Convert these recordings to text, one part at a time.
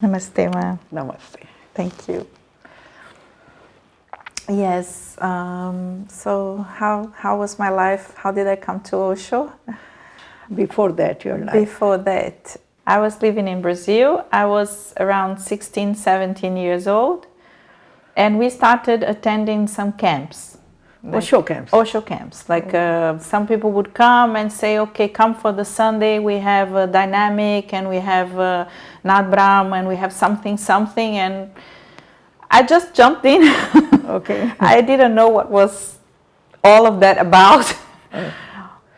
Namaste, Ma. Namaste. Thank you. Yes. So how was my life? How did I come to Osho? Before that, your life. Before that, I was living in Brazil. I was around 16, 17 years old, and we started attending some camps. Osho camps. Osho camps. Some people would come and say, okay, come for the Sunday. We have a dynamic and we have Ma Dharm and we have something. And I just jumped in. Okay. I didn't know what was all of that about.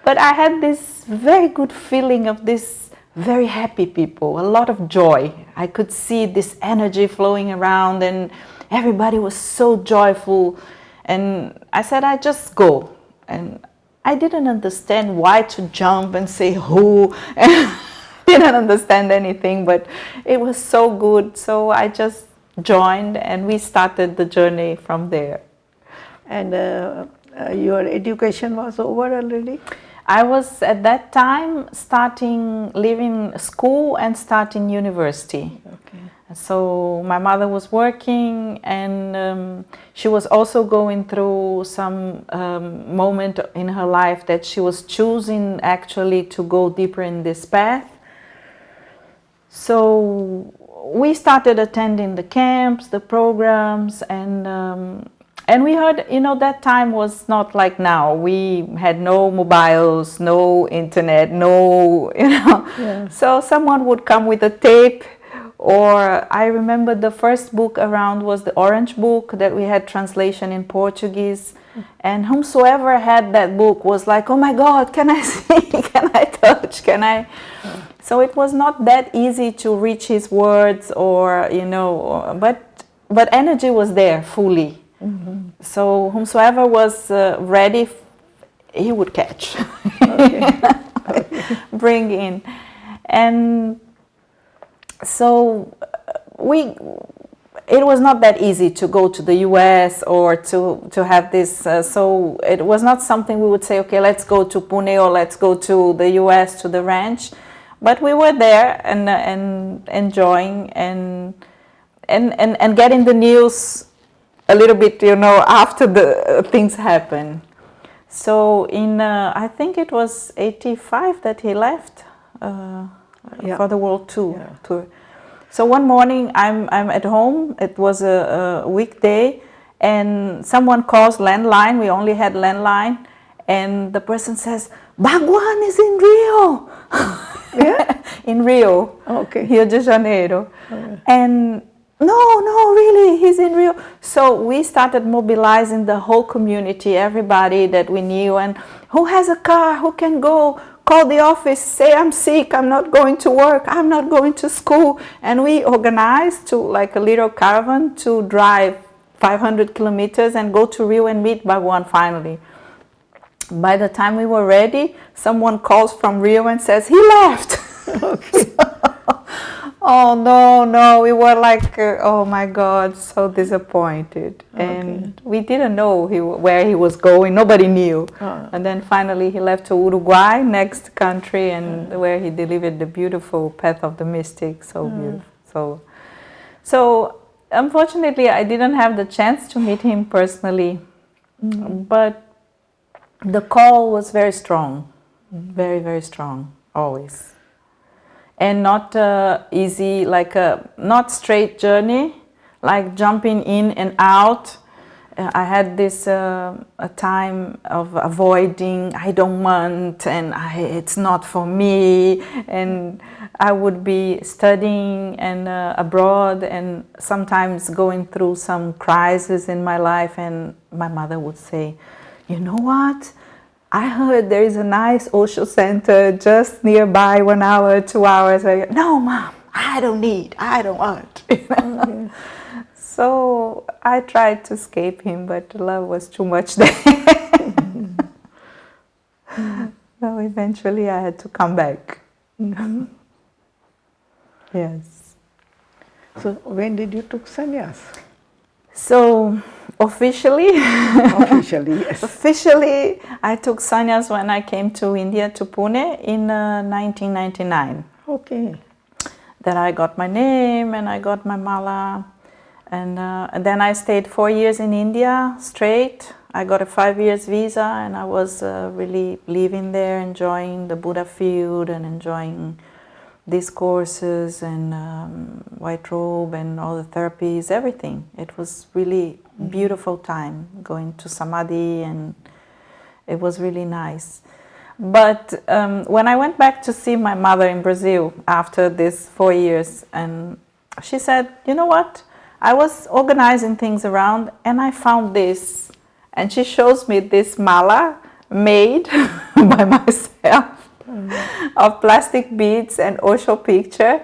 But I had this very good feeling of this very happy people, a lot of joy. I could see this energy flowing around and everybody was so joyful. And I said, I just go. And I didn't understand why to jump and say who. And didn't understand anything, but it was so good. So I just joined and we started the journey from there. And your education was over already? I was at that time leaving school and starting university. Okay. So my mother was working and she was also going through some moment in her life that she was choosing actually to go deeper in this path. So we started attending the camps, the programs, and we heard, that time was not like now. We had no mobiles, no internet, Yeah. So someone would come with a tape. Or I remember the first book around was the Orange Book that we had translation in Portuguese. And whomsoever had that book was like, oh my God, can I see? Can I touch? Can I? So it was not that easy to reach his words or, but energy was there fully. Mm-hmm. So whomsoever was ready, he would catch. Okay. Bring in. And so it was not that easy to go to the US or to have this. So it was not something we would say, okay, let's go to Pune or let's go to the US to the ranch. But we were there and enjoying and getting the news a little bit, after the things happen. So in I think it was 85 that he left. For the World Tour. So one morning I'm at home. It was a weekday, and someone calls landline. We only had landline, and the person says, "Bhagwan is in Rio." Yeah? In Rio, Okay. Rio de Janeiro, Okay. and no, really, he's in Rio. So we started mobilizing the whole community, everybody that we knew, and who has a car, who can go. Call the office, say I'm sick, I'm not going to work, I'm not going to school. And we organized to like a little caravan to drive 500 kilometers and go to Rio and meet Bhagwan finally. By the time we were ready, someone calls from Rio and says, he left. Okay. Oh no, we were like, oh my God, so disappointed. Okay. And we didn't know where he was going, nobody knew. And then finally he left to Uruguay, next country, and where he delivered the beautiful Path of the Mystic, so beautiful. So unfortunately I didn't have the chance to meet him personally, but the call was very strong, very, very strong, always. And not easy, like not straight journey, like jumping in and out. I had this a time of avoiding, I don't want, and it's not for me. And I would be studying and abroad and sometimes going through some crisis in my life. And my mother would say, you know what? I heard there is a nice Osho center just nearby, 1 hour, 2 hours. No, Mom, I don't want. Okay. So I tried to escape him, but love was too much there. So eventually I had to come back. Yes. So when did you took sannyas? So officially, Yes. Officially, I took sannyas when I came to India, to Pune, in 1999. Okay. Then I got my name and I got my mala. And then I stayed 4 years in India straight. I got a 5 years visa, and I was really living there, enjoying the Buddha field and enjoying these courses and white robe and all the therapies, everything. It was really beautiful time going to Samadhi, and it was really nice. But when I went back to see my mother in Brazil after these 4 years, and she said, you know what? I was organizing things around and I found this. And she shows me this mala made by myself of plastic beads and Osho picture,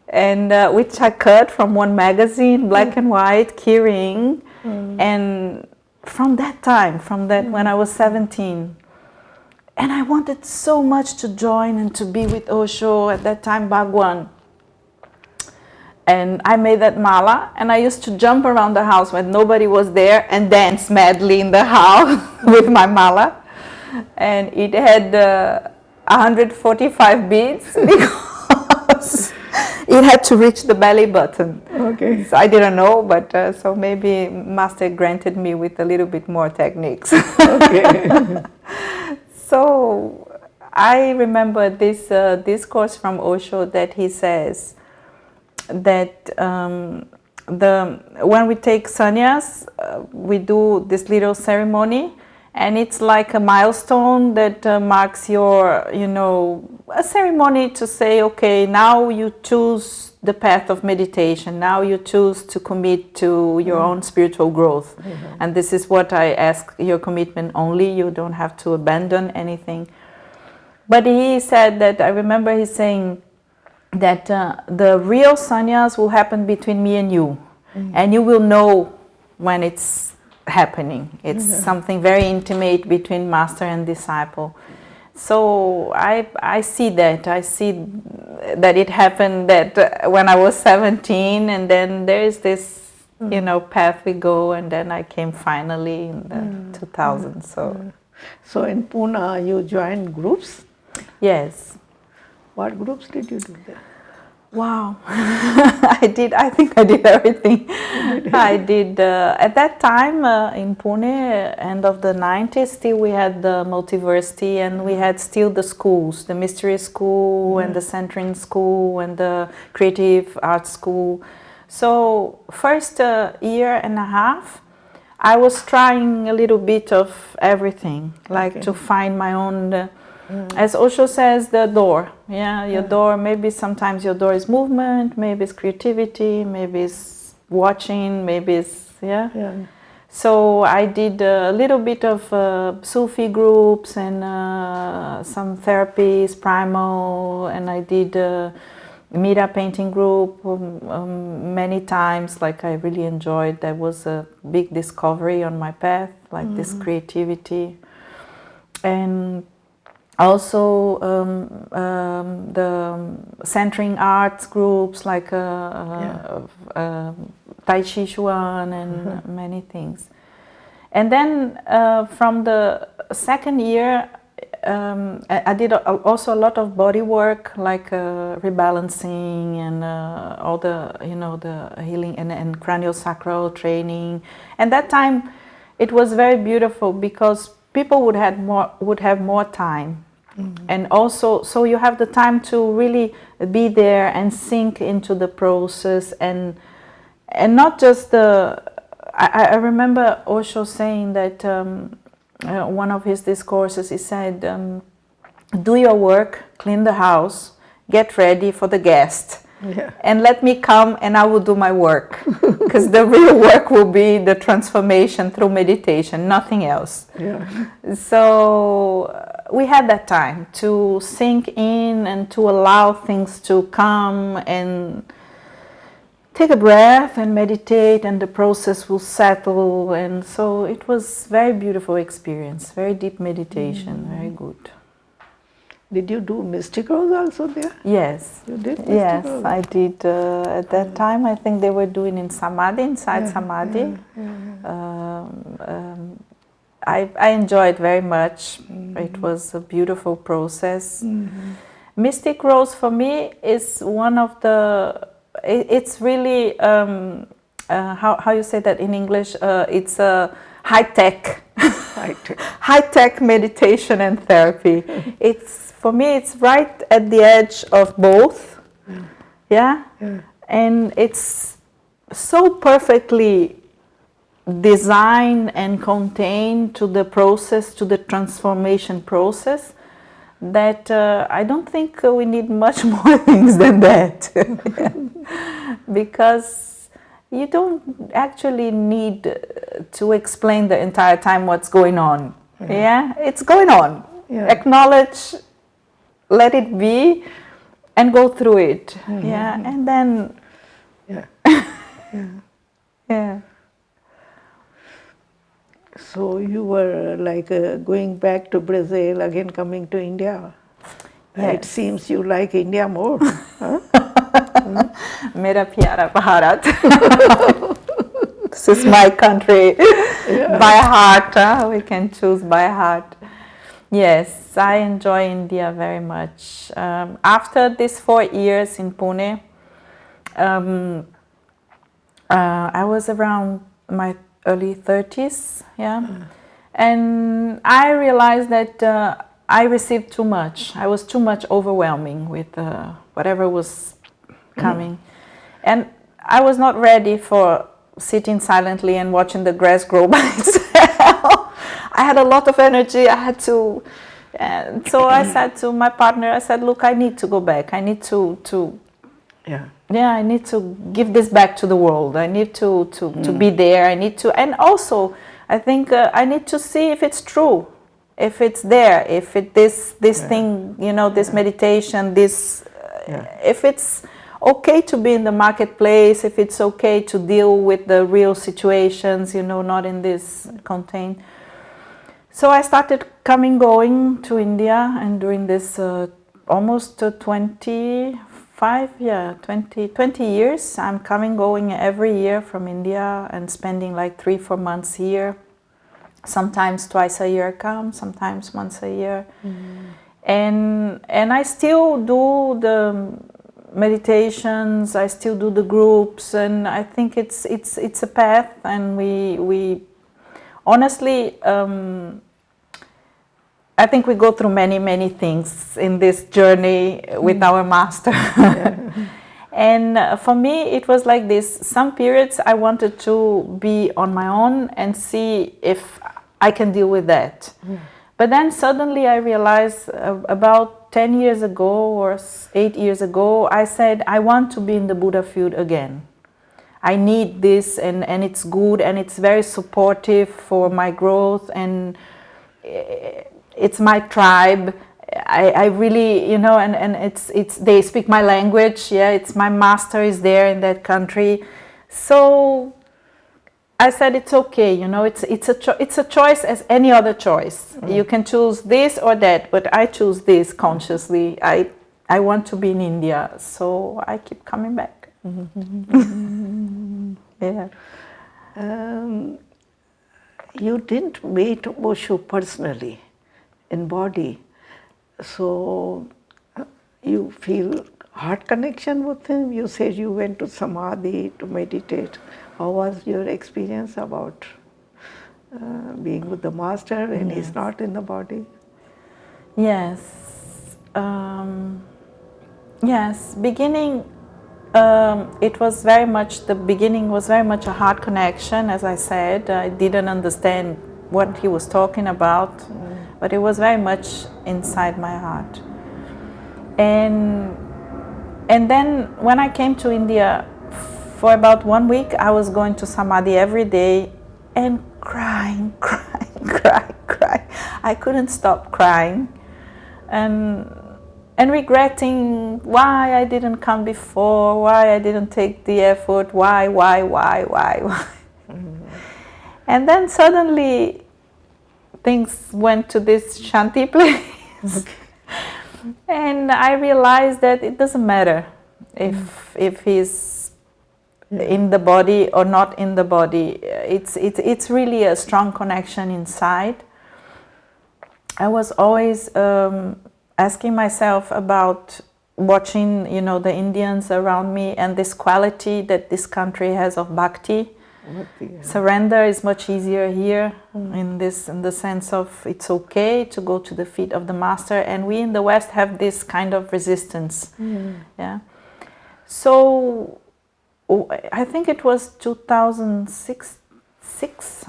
and which I cut from one magazine, black and white, keyring. And from that time, when I was 17, and I wanted so much to join and to be with Osho, at that time Bhagwan. And I made that mala, and I used to jump around the house when nobody was there and dance madly in the house with my mala. And it had 145 beads because it had to reach the belly button. Okay. So I didn't know, but so maybe Master granted me with a little bit more techniques. Okay. So I remember this discourse from Osho that he says that when we take sannyas, we do this little ceremony, and it's like a milestone that marks your, a ceremony to say, okay, now you choose the path of meditation, now you choose to commit to your own spiritual growth. And this is what I ask, your commitment only, you don't have to abandon anything. But he said that, I remember he saying that the real sannyas will happen between me and you, and you will know when it's happening. It's something very intimate between master and disciple. So I see that it happened that when I was 17, and then there is this path we go, and then I came finally in the 2000s. So in Pune you joined groups? Yes. What groups did you do there? Wow, I think I did everything. I did, at that time in Pune, end of the 90s, still we had the multiversity, and we had still the schools, the mystery school and the centering school and the creative arts school. So first year and a half, I was trying a little bit of everything, like to find my own... As Osho says, the door. Your door, maybe sometimes your door is movement, maybe it's creativity, maybe it's watching, maybe it's, So I did a little bit of Sufi groups and some therapies, primal, and I did a Mira painting group many times, like I really enjoyed. That was a big discovery on my path, like this creativity. And also the centering arts groups like Tai Chi Chuan and many things. And then from the second year, I did also a lot of body work, like rebalancing and all the, the healing and craniosacral training. And that time it was very beautiful because people would have more time. And also, so you have the time to really be there and sink into the process, and not just I remember Osho saying that one of his discourses, he said, do your work, clean the house, get ready for the guest. And let me come and I will do my work, because the real work will be the transformation through meditation, nothing else. So we had that time to sink in and to allow things to come and take a breath and meditate, and the process will settle. And so it was very beautiful experience, very deep meditation, very good. Did you do mysticals also there? Yes. You did mysticals? Yes, I did. At that time, I think they were doing in Samadhi, inside Samadhi. I enjoyed very much. It was a beautiful process. Mystic Rose for me is one of the, it's really, how you say that in English, it's a high-tech, high-tech meditation and therapy. It's, for me, it's right at the edge of both, yeah? And it's so perfectly designed and contained to the process, to the transformation process, that I don't think we need much more things than that. Because you don't actually need to explain the entire time what's going on. Yeah, it's going on. Acknowledge, let it be, and go through it. Yeah, and then yeah. So you were like going back to Brazil, again coming to India. Yes. It seems you like India more. Huh? Mera pyara Bharat. This is my country by heart. We can choose by heart. Yes, I enjoy India very much. After these 4 years in Pune, I was around my early 30s, and I realized that I received too much. I was too much overwhelming with whatever was coming, and I was not ready for sitting silently and watching the grass grow by itself. I had a lot of energy. I had to, and so I said to my partner, I said, "Look, I need to go back. I need to I need to give this back to the world. I need to be there. I need to, and also I think I need to see if it's true, if it's there, if this thing, this meditation, this, if it's okay to be in the marketplace, if it's okay to deal with the real situations, not in this contained." So I started going to India, and during this almost 20 years, I'm going every year from India and spending like 3-4 months here. Sometimes twice a year I come, sometimes once a year. And I still do the meditations, I still do the groups, and I think it's a path, and we honestly, I think we go through many things in this journey with our master. And for me, it was like this. Some periods I wanted to be on my own and see if I can deal with that. But then suddenly I realized about 10 years ago or 8 years ago, I said, I want to be in the Buddha field again. I need this, and it's good, and it's very supportive for my growth, and it's my tribe. I really, and it's they speak my language. It's my master is there in that country. So I said it's okay. It's a choice as any other choice. You can choose this or that, but I choose this consciously. I want to be in India, so I keep coming back. You didn't meet Osho personally in body, so you feel heart connection with him. You said you went to Samadhi to meditate. How was your experience about being with the master when he's not in the body? Yes. Beginning, it was very much, the beginning was very much a heart connection, as I said. I didn't understand what he was talking about, but it was very much inside my heart. And then when I came to India, for about 1 week, I was going to Samadhi every day and crying. I couldn't stop crying. And regretting why I didn't come before, why I didn't take the effort, why. And then suddenly things went to this Shanti place. And I realized that it doesn't matter if he's in the body or not in the body. It's really a strong connection inside. I was always asking myself about watching, the Indians around me and this quality that this country has of bhakti. Surrender is much easier here in the sense of it's okay to go to the feet of the master, and we in the West have this kind of resistance. Yeah. So I think it was 2006,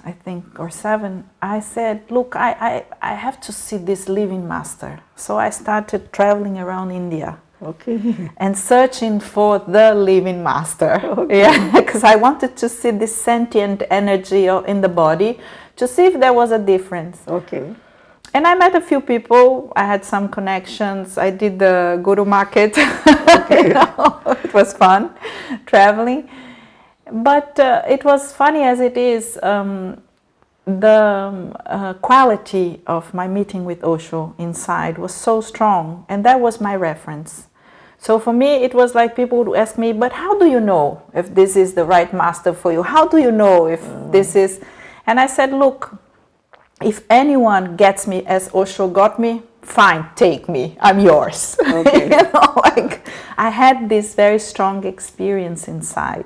I think, or 7. I said, look, I have to see this living master. So I started traveling around India. Okay. And searching for the living master. Okay. Yeah, because I wanted to see this sentient energy in the body to see if there was a difference. Okay. And I met a few people. I had some connections. I did the Guru Market. Okay. It was fun traveling. But it was funny as it is. The quality of my meeting with Osho inside was so strong, and that was my reference. So for me, it was like people would ask me, but how do you know if this is the right master for you? How do you know if this is... And I said, look, if anyone gets me as Osho got me, fine, take me, I'm yours. Okay. I had this very strong experience inside.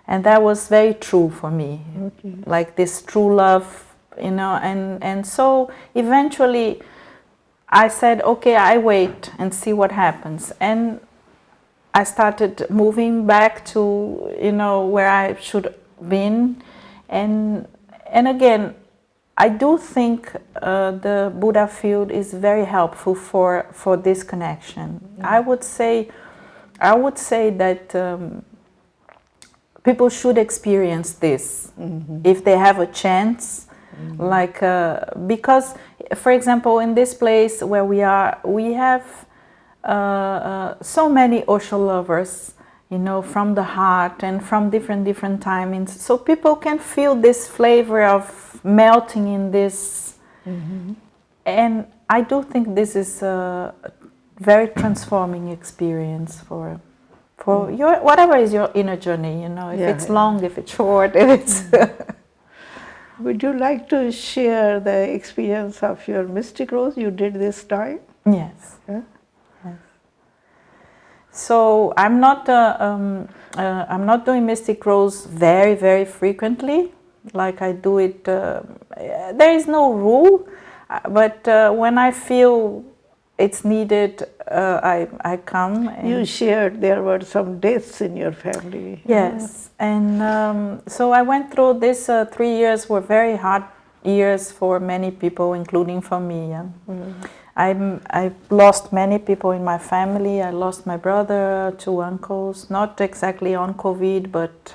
And that was very true for me. Okay. Like this true love, and so eventually I said, okay, I wait and see what happens. And I started moving back to, where I should been. And again, I do think the Buddha field is very helpful for this connection. I would say that people should experience this if they have a chance. Because, for example, in this place where we are, we have so many Osho lovers, from the heart and from different timings. So people can feel this flavor of melting in this. And I do think this is a very transforming experience for your, whatever is your inner journey, if it's long, if it's short, if it's... Would you like to share the experience of your mystic rose you did this time? Yes. Yes. So I'm not doing mystic rose very, very frequently. Like I do it. There is no rule, but when I feel it's needed, I come. And you shared there were some deaths in your family. Yes, and so I went through this 3 years were very hard years for many people, including for me. Yeah? I lost many people in my family. I lost my brother, 2 uncles, not exactly on COVID, but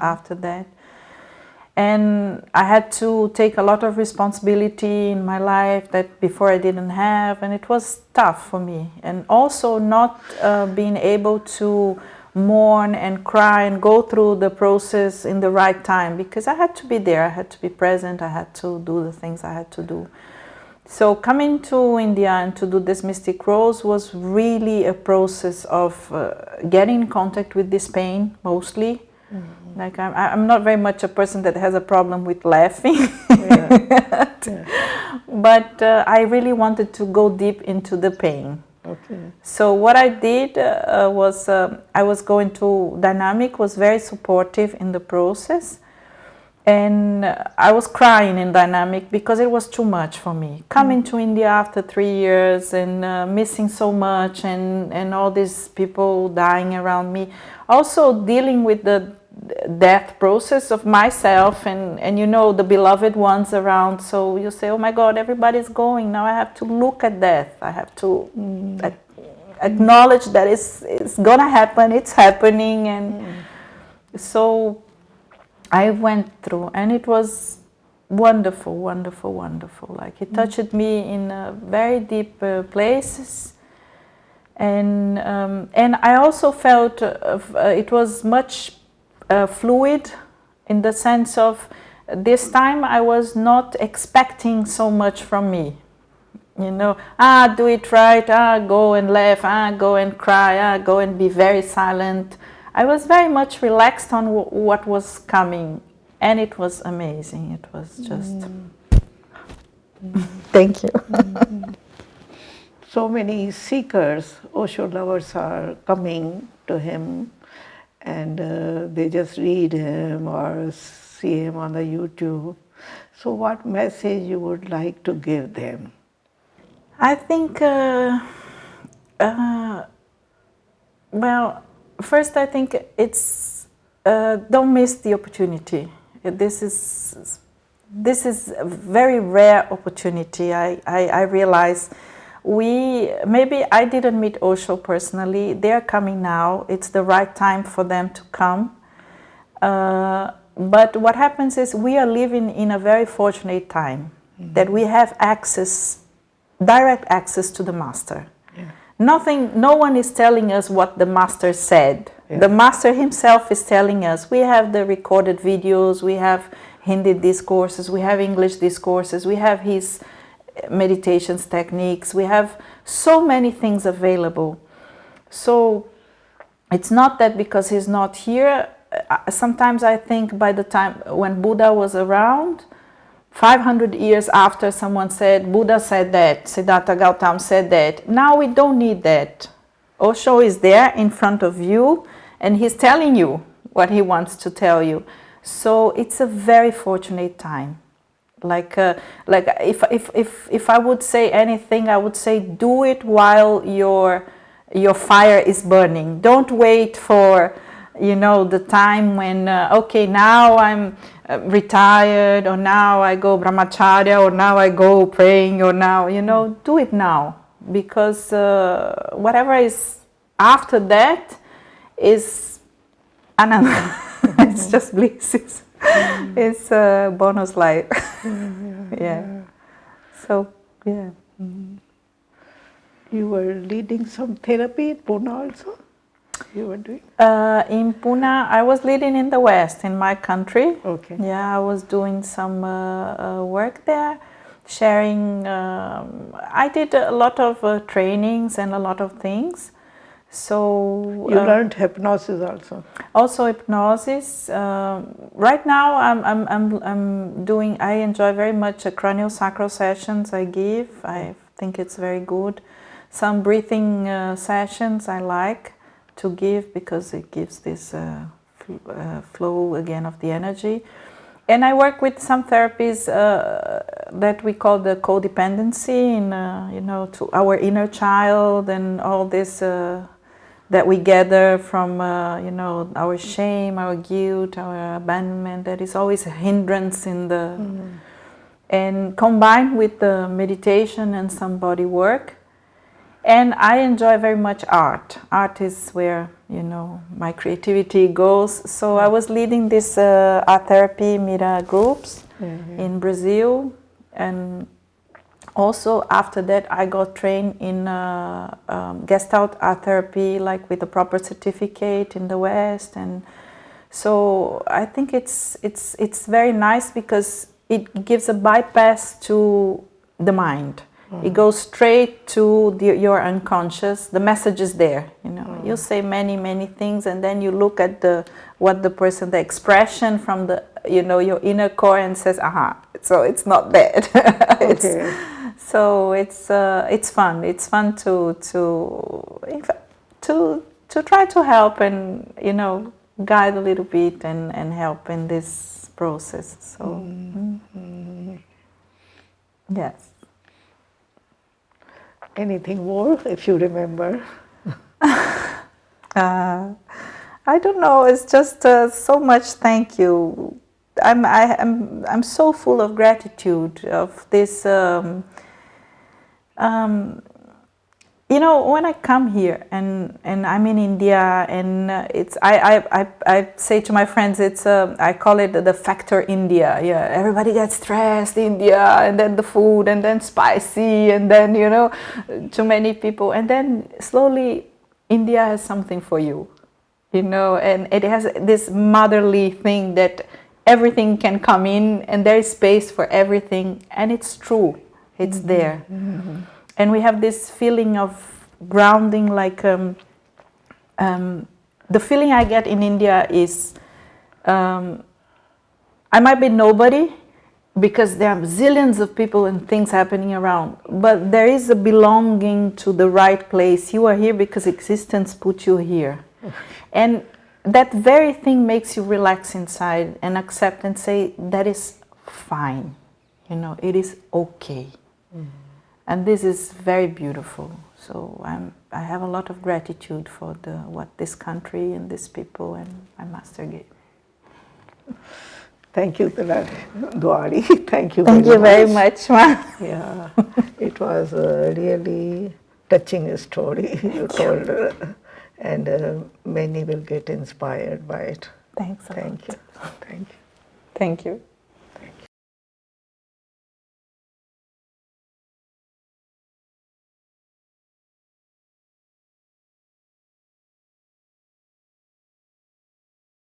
after that. And I had to take a lot of responsibility in my life that before I didn't have, and it was tough for me. And also not being able to mourn and cry and go through the process in the right time, because I had to be there, I had to be present, I had to do the things I had to do. So coming to India and to do this mystic rose was really a process of getting in contact with this pain mostly. Like I'm not very much a person that has a problem with laughing. But I really wanted to go deep into the pain. Okay. So what I did was I was going to Dynamic, was very supportive in the process. And I was crying in Dynamic because it was too much for me. Coming to India after 3 years and missing so much and all these people dying around me. Also dealing with the death process of myself and the beloved ones around. So you say, oh my God, everybody's going. Now I have to look at death. I have to acknowledge that it's going to happen. It's happening. And so I went through, and it was wonderful, wonderful, wonderful. Like it touched me in very deep places, and I also felt it was much fluid, in the sense of this time I was not expecting so much from me. Do it right, go and laugh, go and cry, go and be very silent. I was very much relaxed on what was coming, and it was amazing. It was just... Thank you. so many seekers, Osho lovers are coming to him, and they just read him or see him on the YouTube. So what message you would like to give them? I think, well, first I think it's, don't miss the opportunity. This is a very rare opportunity. I realize maybe I didn't meet Osho personally. They're coming now. It's the right time for them to come. But what happens is we are living in a very fortunate time that we have direct access to the Master. Yeah. No one is telling us what the Master said. Yeah. The Master himself is telling us. We have the recorded videos, we have Hindi discourses, we have English discourses, we have his meditations techniques, we have so many things available. So it's not that because he's not here. Sometimes I think by the time when Buddha was around, 500 years after, someone said, Buddha said that, Siddhartha Gautama said that. Now we don't need that. Osho is there in front of you and he's telling you what he wants to tell you. So it's a very fortunate time. Like if I would say anything, I would say do it while your fire is burning. Don't wait for the time when okay, now I'm retired, or now I go brahmacharya, or now I go praying, or now do it now, because whatever is after that is ananda. It's just bliss. It's a bonus life. Yeah. So yeah. You were leading some therapy in Pune also? You were doing? In Pune, I was leading in the West, in my country. Okay. Yeah, I was doing some work there, sharing. I did a lot of trainings and a lot of things. So you learned hypnosis also. Also hypnosis. Right now, I'm doing. I enjoy very much cranial sacral sessions. I give. I think it's very good. Some breathing sessions I like to give because it gives this flow again of the energy. And I work with some therapies that we call the codependency, to our inner child and all this that we gather from, our shame, our guilt, our abandonment. That is always a hindrance in the, and combined with the meditation and some body work. And I enjoy very much art. Art is where, my creativity goes. So I was leading this art therapy Mira groups in Brazil. And also after that, I got trained in Gestalt art therapy, like with a proper certificate in the West. And so I think it's very nice because it gives a bypass to the mind. It goes straight to your unconscious. The message is there. You say many things, and then you look at the expression from the your inner core, and says, "Aha!" So it's not that. Okay. So it's fun. It's fun to try to help and guide a little bit and help in this process. So yes. Anything more, if you remember? I don't know. It's just so much. Thank you. I'm so full of gratitude of this. When I come here and I'm in India, and I say to my friends, it's I call it the factor India. Yeah, everybody gets stressed, India, and then the food, and then spicy, and then too many people, and then slowly India has something for you, and it has this motherly thing that everything can come in, and there is space for everything, and it's true, it's there. And we have this feeling of grounding, like the feeling I get in India is I might be nobody, because there are zillions of people and things happening around, but there is a belonging to the right place. You are here because existence put you here. And that very thing makes you relax inside and accept and say, that is fine. You know, it is okay. And this is very beautiful. So I have a lot of gratitude for what this country and these people and my master gave. Thank you, Dwari. Thank you very much, Ma. Yeah, it was a really touching story you told, and many will get inspired by it. Thanks a lot. Thank you. Thank you. Thank you.